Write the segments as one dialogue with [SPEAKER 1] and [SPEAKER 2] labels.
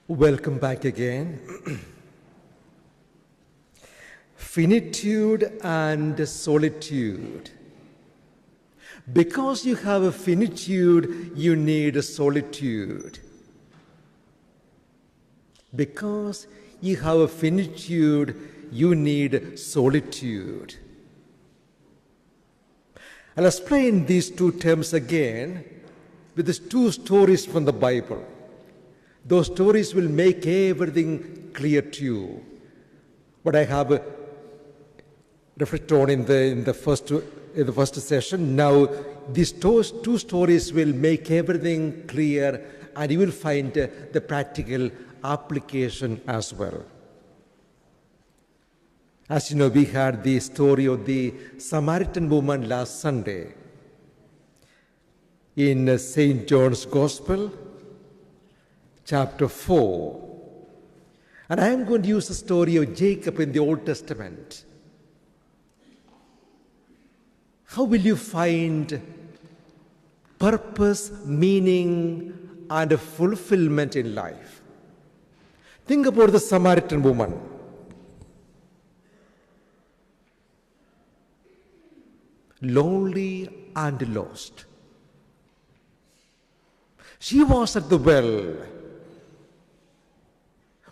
[SPEAKER 1] Welcome back again. Finitude and solitude. Because you have a finitude, you need a solitude. Because you have a finitude, you need solitude. I'll explain these two terms again with these two stories from the Bible. Those stories will make everything clear to you. What I have reflected on in the first session, now these two stories will make everything clear, and you will find the practical application as well. As you know, we had the story of the Samaritan woman last Sunday in St. John's Gospel, chapter 4. And I am going to use the story of Jacob in the Old Testament. How will you find purpose, meaning, and fulfillment in life? Think about the Samaritan woman. Lonely and lost. She was at the well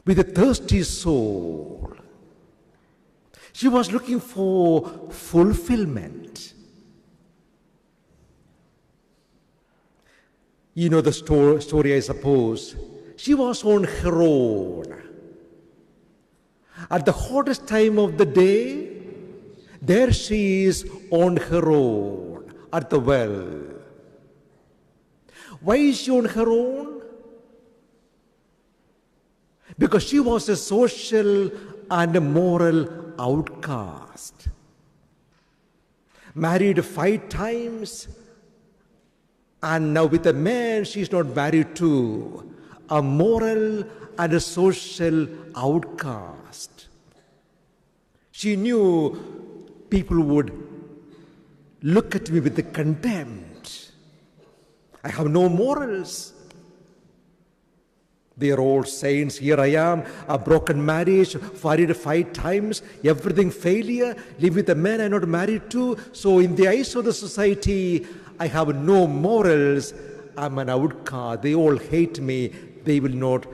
[SPEAKER 1] with a thirsty soul. She was looking for fulfillment. You know the story, I suppose. She was on her own. At the hottest time of the day, there she is on her own at the well. Why is she on her own? Because she was a social and a moral outcast. Married 5 times, and now with a man she is not married to, a moral and a social outcast. She knew people would look at me with the contempt. I have no morals. They are all saints. Here I am, a broken marriage, married 5 times, everything failure, live with a man I'm not married to. So in the eyes of the society, I have no morals. I'm an outcast. They all hate me. They will not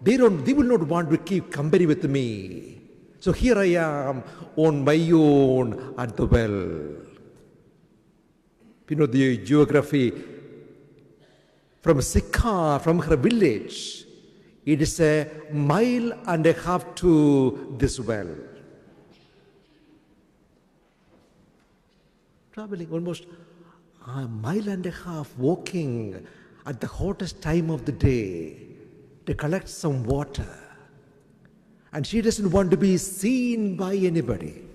[SPEAKER 1] want to keep company with me. So here I am on my own at the well. You know the geography. From Sychar, from her village, it is 1.5 miles to this well. Traveling almost 1.5 miles walking at the hottest time of the day to collect some water. And she doesn't want to be seen by anybody.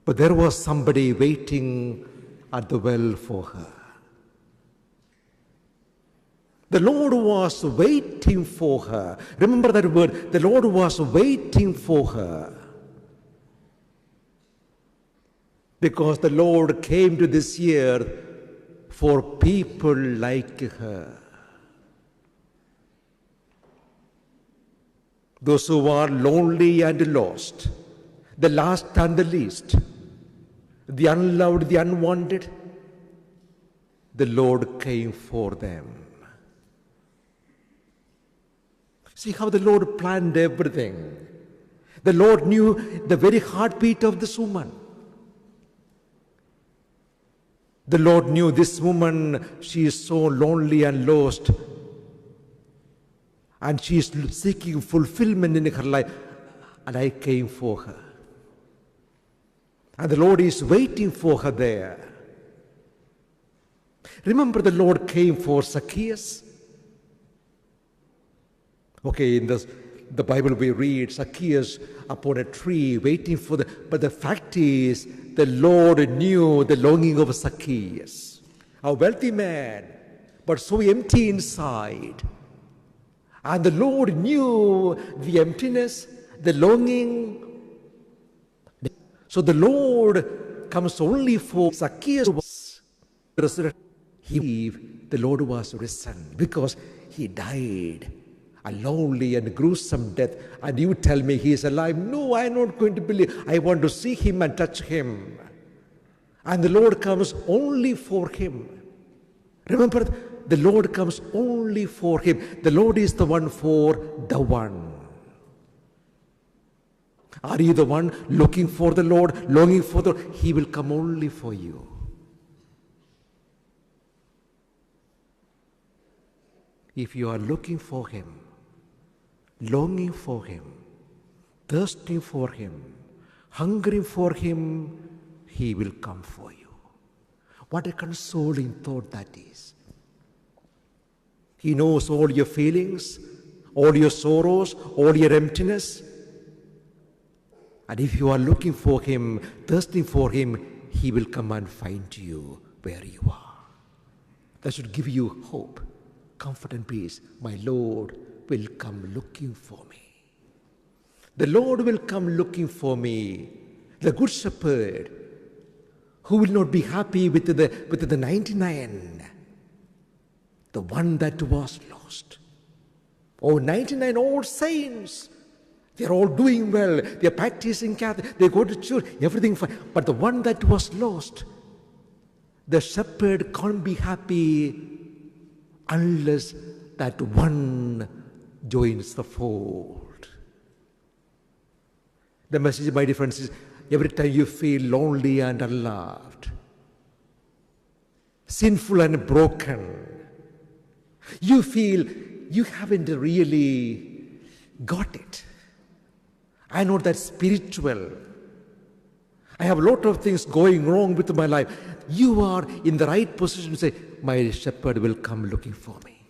[SPEAKER 1] But there was somebody waiting at the well for her. The Lord was waiting for her. Remember that word. The Lord was waiting for her. Because the Lord came to this earth for people like her. Those who are lonely and lost, the last and the least, the unloved, the unwanted, the Lord came for them. See how the Lord planned everything. The Lord knew the very heartbeat of this woman. The Lord knew this woman, she is so lonely and lost. And she is seeking fulfillment in her life. And I came for her. And the Lord is waiting for her there. Remember, the Lord came for Zacchaeus. Okay, in the Bible we read Zacchaeus upon a tree waiting for but the fact is the Lord knew the longing of Zacchaeus. A wealthy man, but so empty inside. And the Lord knew the emptiness, the longing. So the Lord comes only for Zacchaeus. He gave the Lord was risen, because he died a lonely and gruesome death, and you tell me he is alive. No, I'm not going to believe. I want to see him and touch him. And the Lord comes only for him. Remember, the Lord comes only for him. The Lord is the one for the one. Are you the one looking for the Lord, longing for the Lord? He will come only for you. If you are looking for him, longing for him, thirsting for him, hungering for him, he will come for you. What a consoling thought that is. He knows all your feelings, all your sorrows, all your emptiness. And if you are looking for him, thirsting for him, he will come and find you where you are. That should give you hope, comfort and peace. My Lord will come looking for me. The Lord will come looking for me. The Good Shepherd, who will not be happy with the 99, the one that was lost. Oh, 99 old saints, they're all doing well, they're practicing Catholic, they go to church, everything fine. But the one that was lost, the shepherd can't be happy unless that one joins the fold. The message, my dear friends, is every time you feel lonely and unloved, sinful and broken, you feel you haven't really got it. I know that's spiritual. I have a lot of things going wrong with my life. You are in the right position to say, my shepherd will come looking for me.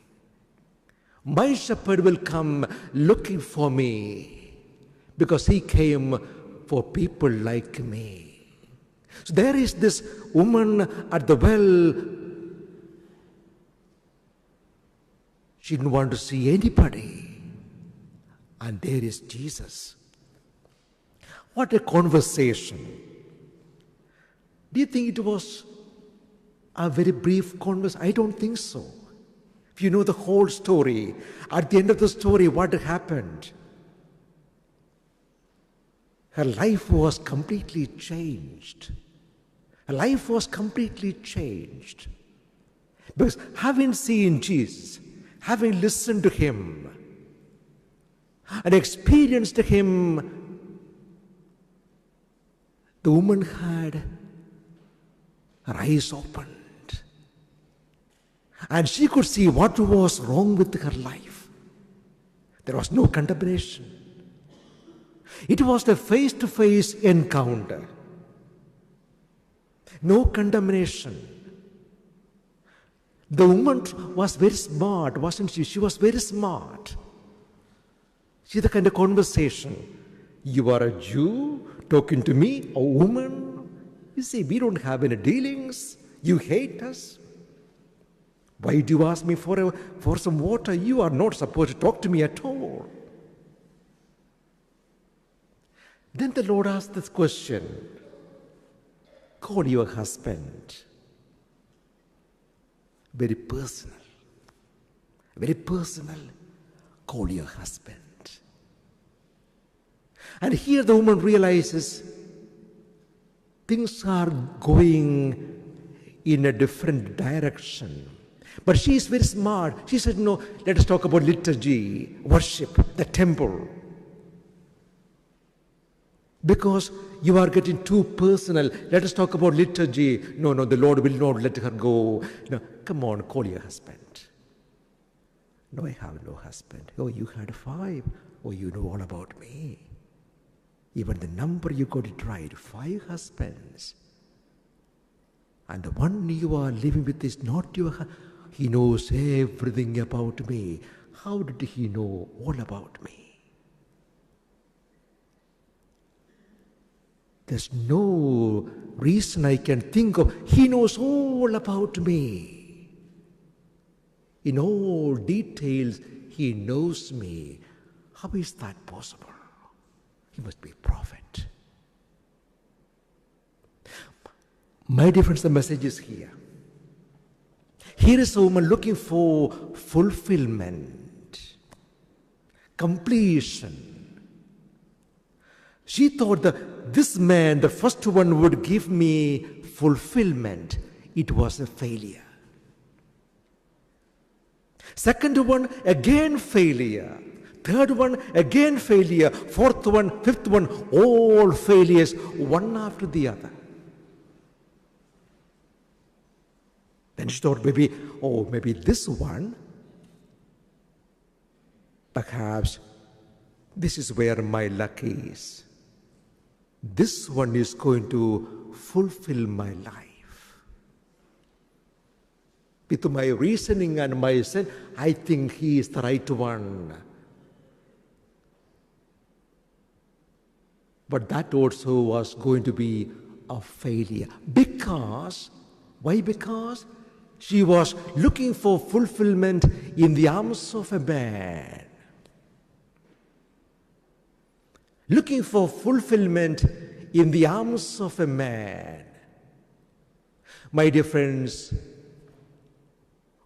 [SPEAKER 1] My shepherd will come looking for me, because he came for people like me. So there is this woman at the well. She didn't want to see anybody. And there is Jesus. What a conversation. Do you think it was a very brief conversation? I don't think so. If you know the whole story, at the end of the story, what happened? Her life was completely changed. Her life was completely changed. Because having seen Jesus, having listened to him, and experienced him, the woman had her eyes opened. And she could see what was wrong with her life. There was no condemnation. It was a face-to-face encounter. No condemnation. The woman was very smart, wasn't she? She was very smart. See the kind of conversation. You are a Jew talking to me, a woman. You see, we don't have any dealings. You hate us. Why do you ask me for some water? You are not supposed to talk to me at all. Then the Lord asked this question. Call your husband. Very personal. Very personal. Call your husband. And here the woman realizes things are going in a different direction. But she is very smart. She said, no, let us talk about liturgy, worship, the temple. Because you are getting too personal. Let us talk about liturgy. No, the Lord will not let her go. No, come on, call your husband. No, I have no husband. Oh, you had 5. Oh, you know all about me. Even the number you got it right, 5 husbands. And the one you are living with is not your husband. He knows everything about me. How did he know all about me? There's no reason I can think of. He knows all about me. In all details, he knows me. How is that possible? He must be a prophet. My dear friends, the message is here. Here is a woman looking for fulfillment, completion. She thought that this man, the first one, would give me fulfillment. It was a failure. Second one, again failure. Third one, again failure. Fourth one, fifth one, all failures, one after the other. Then she thought maybe this one, perhaps this is where my luck is. This one is going to fulfill my life. With my reasoning and my sense, I think he is the right one. But that also was going to be a failure. Why? Because she was looking for fulfillment in the arms of a man. Looking for fulfillment in the arms of a man. My dear friends,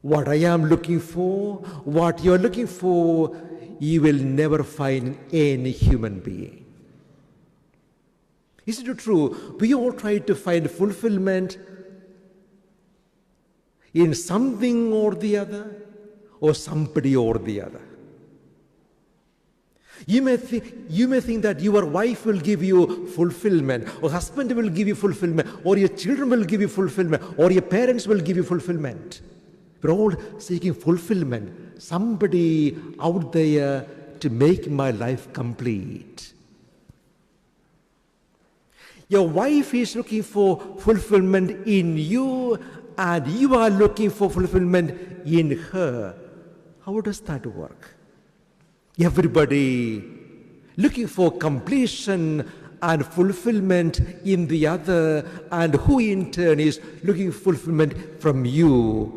[SPEAKER 1] what I am looking for, what you are looking for, you will never find in any human being. Is it true? We all try to find fulfillment in something or the other, or somebody or the other. You may think that your wife will give you fulfillment, or husband will give you fulfillment, or your children will give you fulfillment, or your parents will give you fulfillment. We're all seeking fulfillment. Somebody out there to make my life complete. Your wife is looking for fulfillment in you, and you are looking for fulfillment in her. How does that work? Everybody looking for completion and fulfillment in the other, and who in turn is looking for fulfillment from you.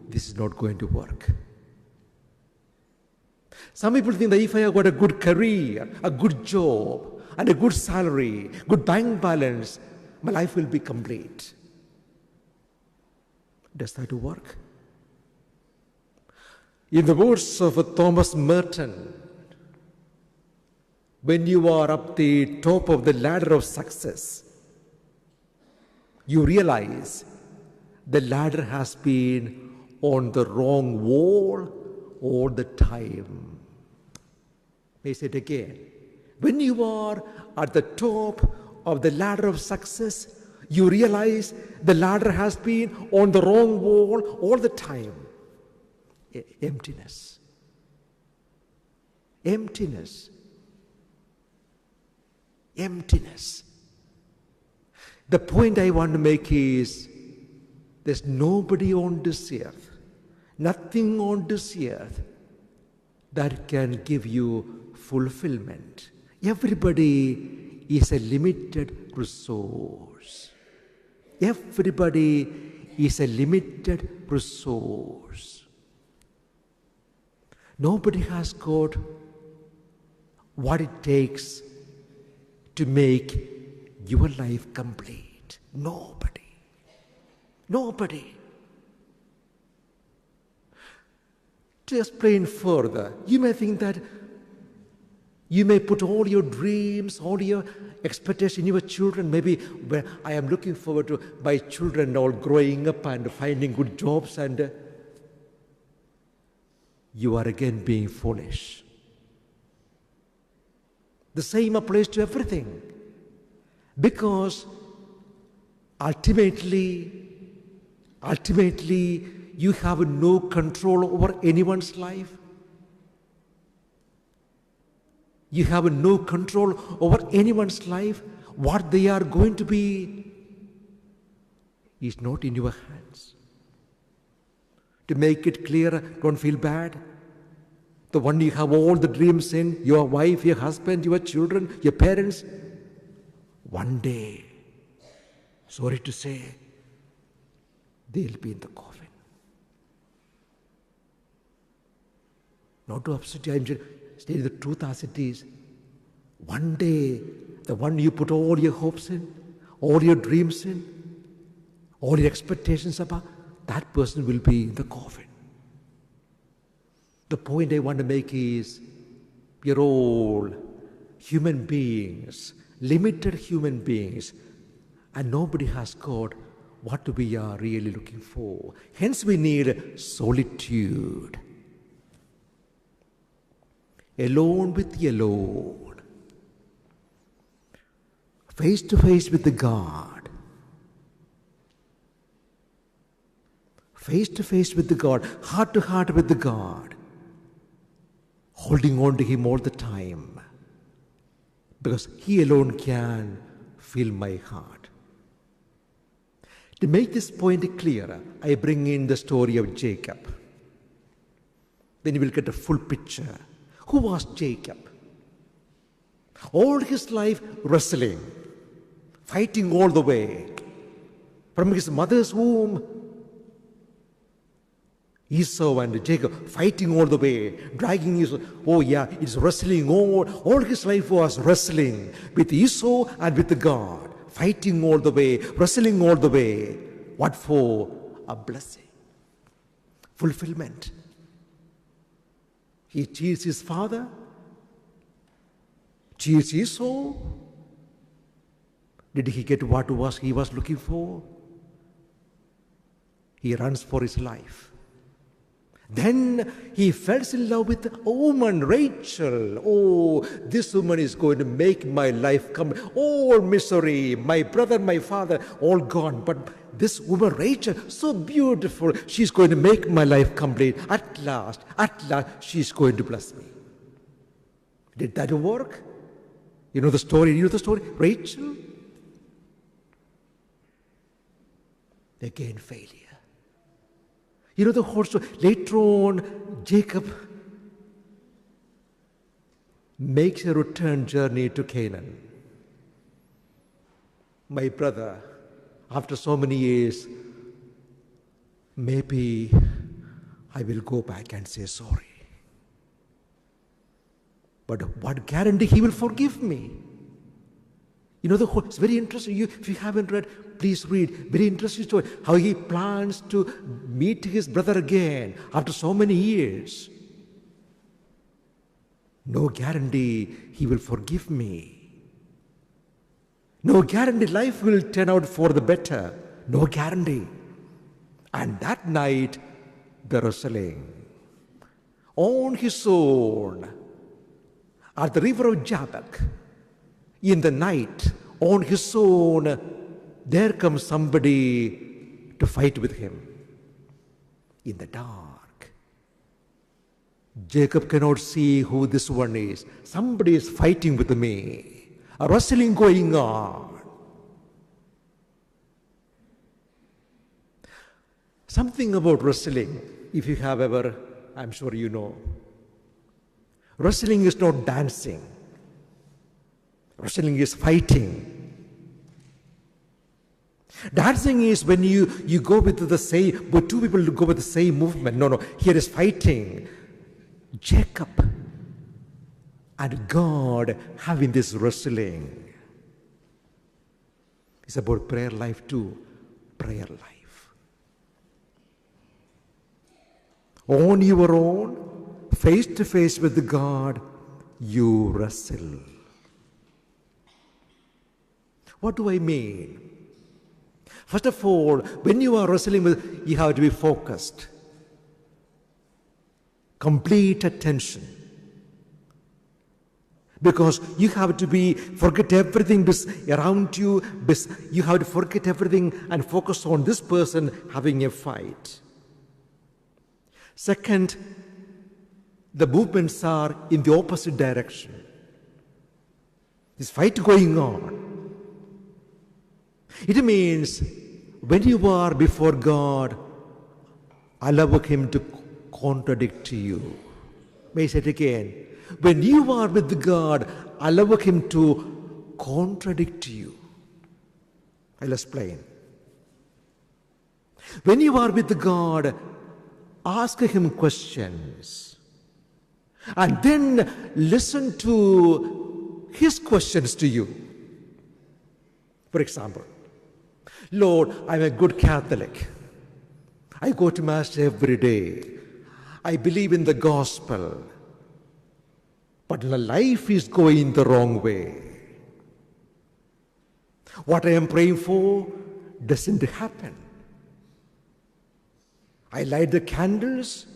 [SPEAKER 1] This is not going to work. Some people think that if I have got a good career, a good job, and a good salary, good bank balance, my life will be complete. Does that work? In the words of Thomas Merton, when you are up the top of the ladder of success, you realize the ladder has been on the wrong wall all the time. May I say it again? When you are at the top of the ladder of success, you realize the ladder has been on the wrong wall all the time. Emptiness. Emptiness. Emptiness. The point I want to make is, there's nobody on this earth, nothing on this earth that can give you fulfillment. Everybody is a limited resource. Everybody is a limited resource. Nobody has got what it takes to make your life complete. Nobody. Nobody. To explain further, you may think that you may put all your dreams, all your expectations in your children. Maybe where I am looking forward to my children all growing up and finding good jobs, and you are again being foolish. The same applies to everything. Because ultimately, you have no control over anyone's life. You have no control over anyone's life. What they are going to be is not in your hands. To make it clear, don't feel bad. The one you have all the dreams in, your wife, your husband, your children, your parents, one day, sorry to say, they'll be in the coffin. Not to upset you, I'm just stating the truth as it is. One day, the one you put all your hopes in, all your dreams in, all your expectations about, that person will be in the coffin. The point I want to make is, we are all human beings, limited human beings, and nobody has got what we are really looking for. Hence we need solitude. Alone with the alone. Face to face with the God. Face to face with the God. Heart to heart with the God. Holding on to Him all the time. Because He alone can fill my heart. To make this point clearer, I bring in the story of Jacob. Then you will get a full picture. Who was Jacob? All his life wrestling, fighting all the way. From his mother's womb, Esau and Jacob fighting all the way, dragging Esau. Oh yeah, it's wrestling. All his life was wrestling with Esau and with God. Fighting all the way, wrestling all the way. What for? A blessing. Fulfillment. He cheats his father, cheats Esau. Did he get what he was looking for? He runs for his life. Then he falls in love with a woman, Rachel. Oh, this woman is going to make my life come. All misery, my brother, my father, all gone. But this woman, Rachel, so beautiful. She's going to make my life complete. At last, she's going to bless me. Did that work? You know the story? Rachel? Again, failure. You know the whole story. Later on, Jacob makes a return journey to Canaan. My brother, after so many years, maybe I will go back and say sorry. But what guarantee he will forgive me? You know, it's very interesting. If you haven't read, please read. Very interesting story. How he plans to meet his brother again after so many years. No guarantee he will forgive me. No guarantee life will turn out for the better. No guarantee. And that night, the wrestling. On his own, at the river of Jabbok, in the night, on his own, there comes somebody to fight with him. In the dark. Jacob cannot see who this one is. Somebody is fighting with me. A wrestling going on. Something about wrestling, if you have ever, I'm sure you know. Wrestling is not dancing. Wrestling is fighting. Dancing is when you go with the same, but two people go with the same movement. No. Here is fighting. Jacob and God having this wrestling. It's about prayer life too. Prayer life. On your own, face to face with God, you wrestle. What do I mean? First of all, when you are wrestling with, you have to be focused. Complete attention. Because you have to forget everything around you. You have to forget everything and focus on this person having a fight. Second, the movements are in the opposite direction. This fight going on. It means when you are before God, allow Him to contradict you. May I say it again? When you are with God, allow Him to contradict you. I'll explain. When you are with God, ask Him questions. And then listen to His questions to you. For example, Lord, I'm a good Catholic. I go to Mass every day. I believe in the gospel. But my life is going the wrong way. What I am praying for doesn't happen. I light the candles,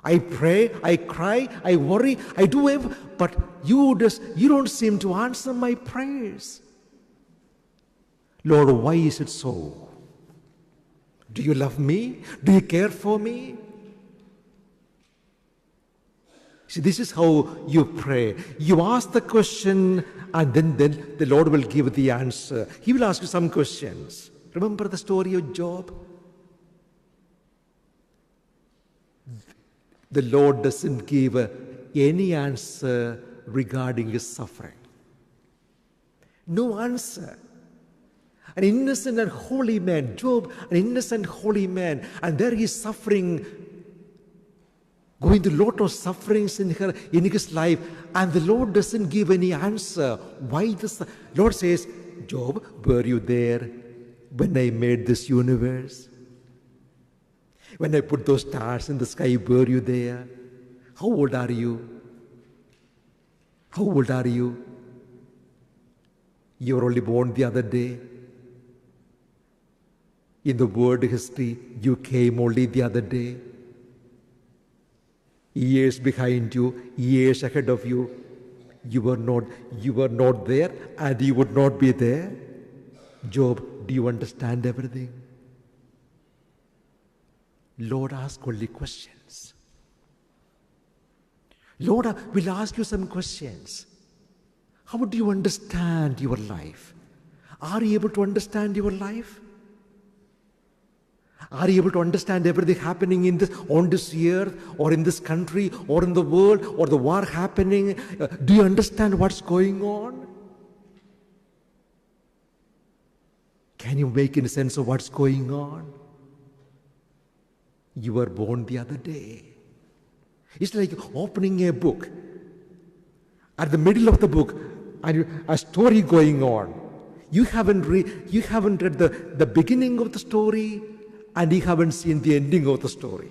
[SPEAKER 1] I pray, I cry, I worry, I do everything, but you don't seem to answer my prayers. Lord, why is it so? Do you love me? Do you care for me? See, this is how you pray. You ask the question, and then the Lord will give the answer. He will ask you some questions. Remember the story of Job? The Lord doesn't give any answer regarding his suffering. No answer. An innocent and holy man, Job, an innocent holy man, and there he is suffering, going through a lot of sufferings in his life, and the Lord doesn't give any answer. Why this? Lord says, Job, were you there when I made this universe? When I put those stars in the sky, were you there? How old are you? How old are you? You were only born the other day. In the world history, you came only the other day. Years behind you, years ahead of you, you were not there, and you would not be there. Job, do you understand everything? Lord asks only questions. Lord will ask you some questions. How do you understand your life? Are you able to understand your life? Are you able to understand everything happening on this earth, or in this country, or in the world, or the war happening? Do you understand what's going on? Can you make any sense of what's going on? You were born the other day. It's like opening a book. At the middle of the book, and a story going on. You haven't read the beginning of the story, and you haven't seen the ending of the story.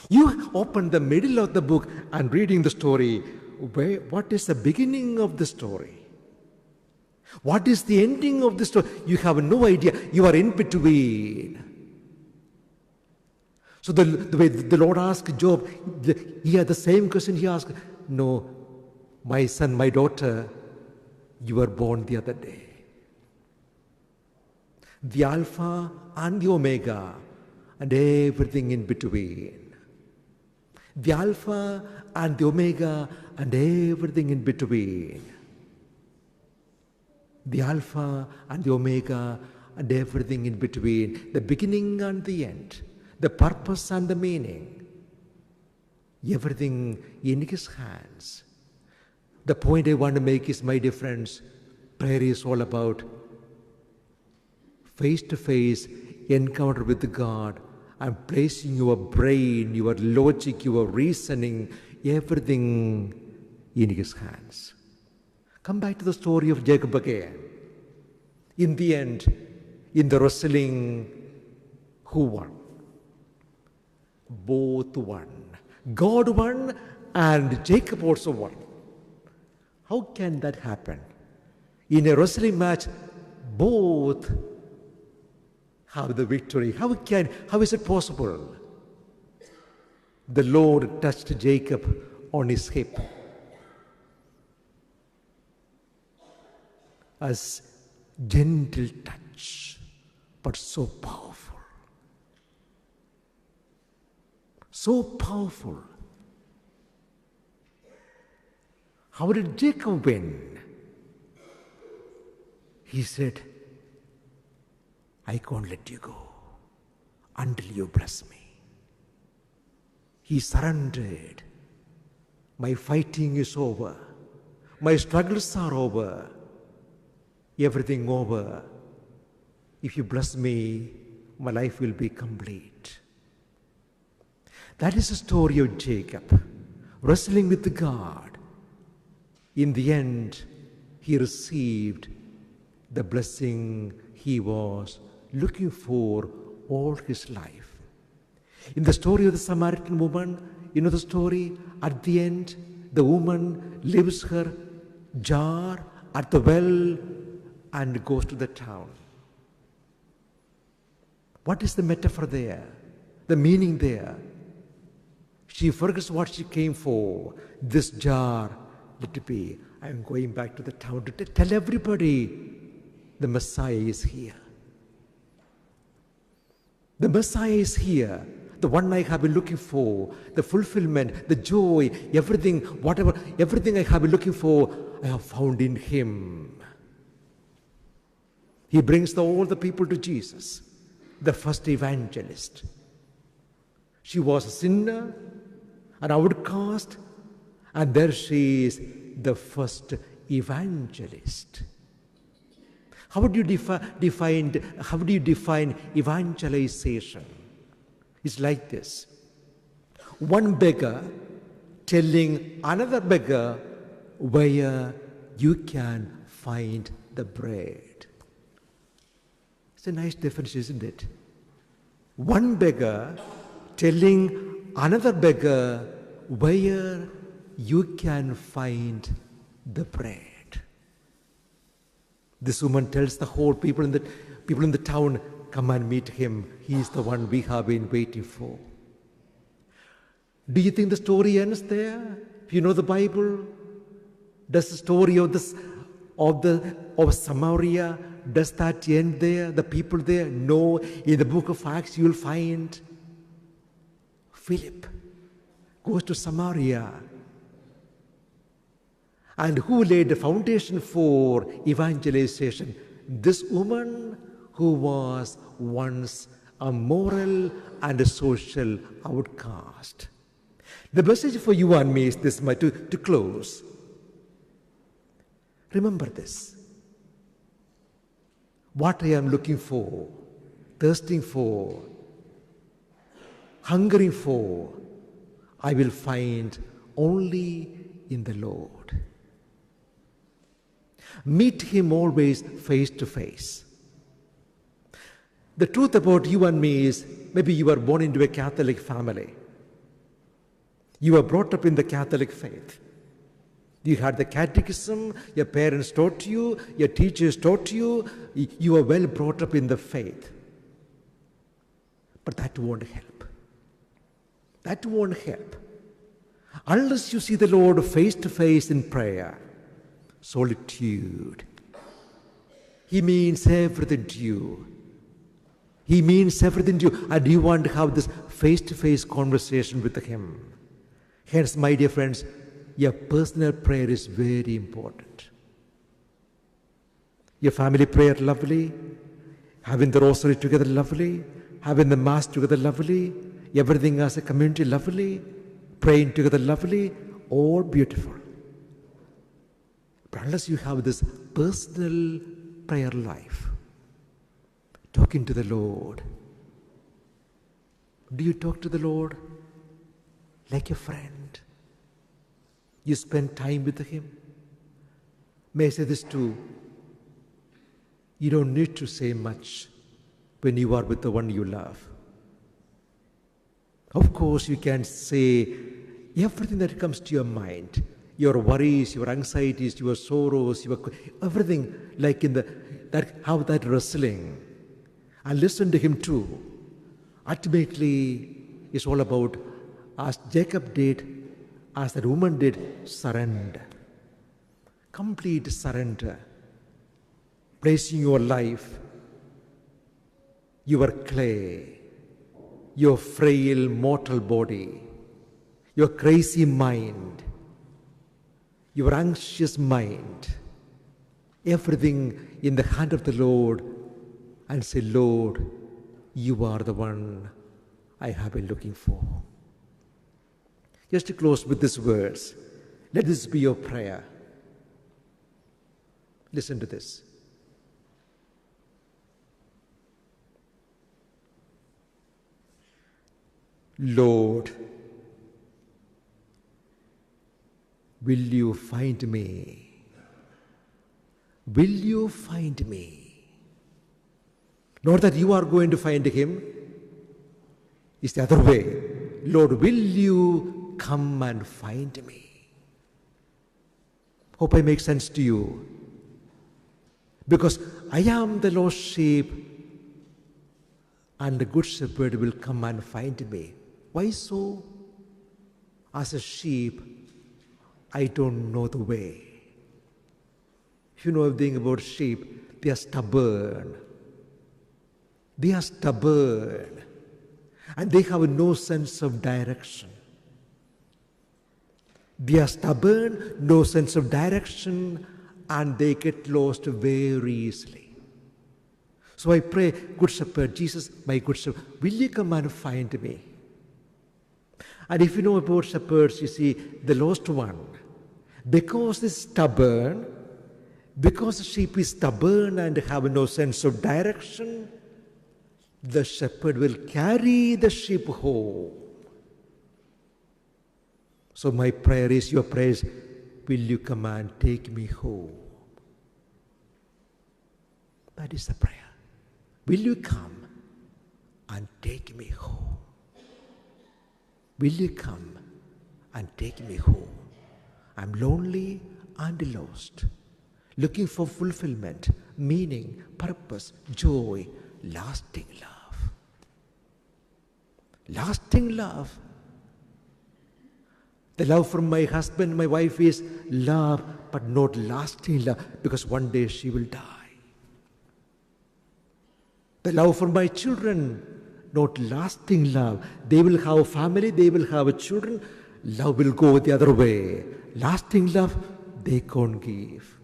[SPEAKER 1] You open the middle of the book and reading the story. What is the beginning of the story? What is the ending of the story? You have no idea. You are in between. So the way the Lord asked Job, he had the same question he asked. No, my son, my daughter, you were born the other day. The Alpha and the Omega and everything in between. The Alpha and the Omega and everything in between. The Alpha and the Omega and everything in between. The beginning and the end. The purpose and the meaning. Everything in his hands. The point I want to make is, my dear friends, prayer is all about face-to-face encounter with God, and placing your brain, your logic, your reasoning, everything in his hands. Come back to the story of Jacob again. In the end, in the wrestling, who won? Both won. God won and Jacob also won. How can that happen? In a wrestling match, both have the victory. How is it possible? The Lord touched Jacob on his hip. As gentle touch, but so powerful. So powerful. How did Jacob win? He said, I can't let you go until you bless me. He surrendered. My fighting is over. My struggles are over. Everything over. If you bless me, my life will be complete. That is the story of Jacob, wrestling with God. In the end, he received the blessing he was looking for all his life. In the story of the Samaritan woman, you know the story? At the end, the woman leaves her jar at the well and goes to the town. What is the metaphor there? The meaning there? She forgets what she came for. This jar, let it be. I am going back to the town to tell everybody the Messiah is here. The Messiah is here. The one I have been looking for, the fulfillment, the joy, everything I have been looking for, I have found in him. He brings all the people to Jesus, the first evangelist. She was a sinner, an outcast, and there she is, the first evangelist. How do you define evangelization? It's like this. One beggar telling another beggar where you can find the bread. It's a nice definition, isn't it? One beggar telling another beggar where you can find the bread. This woman tells the whole people in the town, come and meet him. He is the one we have been waiting for. Do you think the story ends there? If you know the Bible, does the story of Samaria, does that end there? The people there? No. In the book of Acts, you will find Philip goes to Samaria. And who laid the foundation for evangelization? This woman who was once a moral and a social outcast. The message for you and me is this, to close. Remember this. What I am looking for, thirsting for, hungering for, I will find only in the Lord. Meet him always face to face. The truth about you and me is, maybe you were born into a Catholic family. You were brought up in the Catholic faith. You had the catechism, your parents taught you, your teachers taught you, you were well brought up in the faith. But that won't help. That won't help. Unless you see the Lord face to face in prayer. Solitude. He means everything to you. He means everything to you, and you want to have this face-to-face conversation with him. Hence, my dear friends, your personal prayer is very important. Your family prayer, lovely. Having the rosary together, lovely. Having the mass together, lovely. Everything as a community, lovely. Praying together, lovely. All beautiful. But unless you have this personal prayer life, talking to the Lord, do you talk to the Lord like a friend? You spend time with him? May I say this too? You don't need to say much when you are with the one you love. Of course, you can say everything that comes to your mind. Your worries, your anxieties, your sorrows, everything, like have that wrestling. And listen to him too. Ultimately, it's all about, as Jacob did, as that woman did, surrender. Complete surrender. Placing your life, your clay, your frail mortal body, your crazy mind, your anxious mind, everything in the hand of the Lord, and say, Lord, you are the one I have been looking for. Just to close with these words, let this be your prayer. Listen to this. Lord, will you find me? Will you find me? Not that you are going to find him. It's the other way. Lord, will you come and find me? Hope I make sense to you. Because I am the lost sheep, and the good shepherd will come and find me. Why so? As a sheep, I don't know the way. If you know anything about sheep, they are stubborn. They are stubborn. And they have no sense of direction. They are stubborn, no sense of direction, and they get lost very easily. So I pray, Good Shepherd, Jesus, my Good Shepherd, will you come and find me? And if you know about shepherds, you see, the lost one, because it's stubborn, because the sheep is stubborn and have no sense of direction, the shepherd will carry the sheep home. So my prayer is, your prayer is, will you come and take me home? That is the prayer. Will you come and take me home? Will you come and take me home? I'm lonely and lost, looking for fulfillment, meaning, purpose, joy, lasting love. Lasting love. The love from my husband, my wife is love, but not lasting love, because one day she will die. The love for my children, not lasting love. They will have family, they will have children. Love will go the other way. Lasting love, they can't give.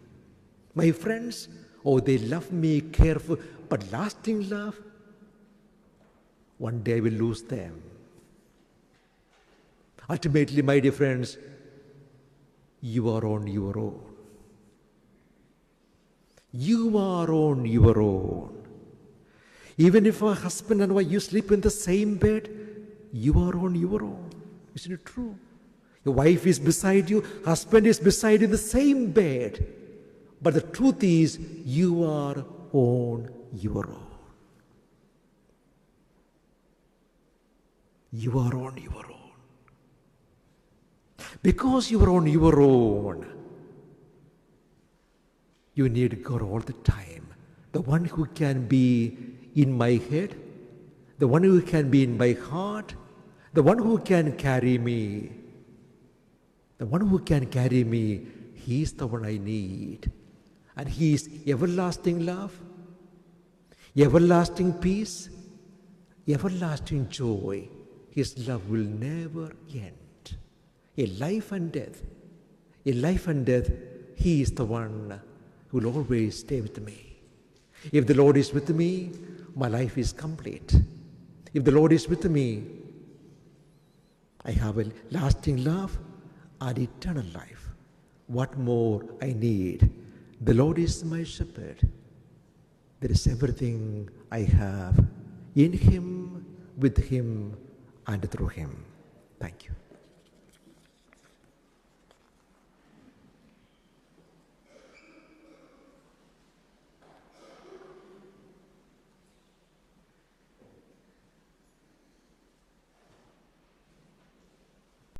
[SPEAKER 1] My friends, oh, they love me, careful, but lasting love, one day I will lose them. Ultimately, my dear friends, you are on your own. You are on your own. Even if a husband and wife, you sleep in the same bed, you are on your own. Isn't it true? Your wife is beside you, husband is beside you in the same bed. But the truth is, you are on your own. You are on your own. Because you are on your own, you need God all the time. The one who can be in my head, the one who can be in my heart, the one who can carry me. The one who can carry me, He is the one I need. And He is everlasting love, everlasting peace, everlasting joy. His love will never end. In life and death, He is the one who will always stay with me. If the Lord is with me, my life is complete. If the Lord is with me, I have a lasting love and eternal life. What more I need? The Lord is my shepherd. There is everything I have in Him, with Him, and through Him. Thank you.